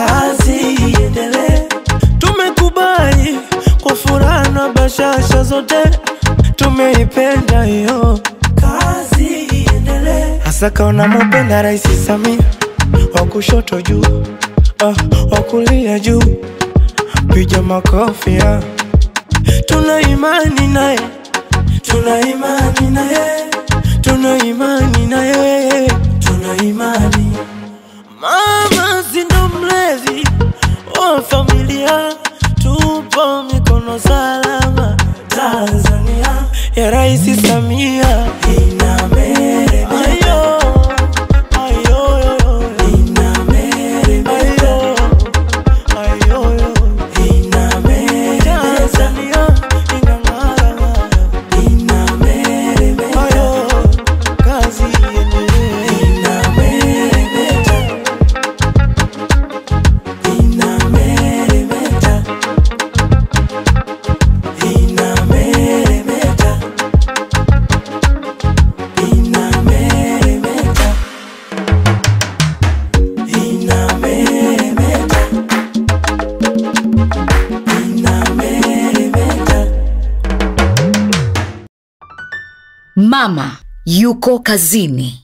kazi iendelee. Tumekubali kwa furaha na bashasha zote, tumeipenda hiyo kazi iendelee. Hasa kaona mpenda Rais Samia, wa kushoto juu, wa kulia juu, piga makofi ya. Tuna imani naye, tuna imani naye, tuna imani naye, tuna imani. Mama ndo mlezi wa familia, tupo mikono salama. Tanzania ya Rais Samia inameremeta, ayo, ayo, inameremeta, ayo, inameremeta. Tanzania inang'ara, inameremeta, ayo, kazi iendelee. Inameremeta, inameremeta, inameremeta, inameremeta, inameremeta, inameremeta. Mama yuko kazini.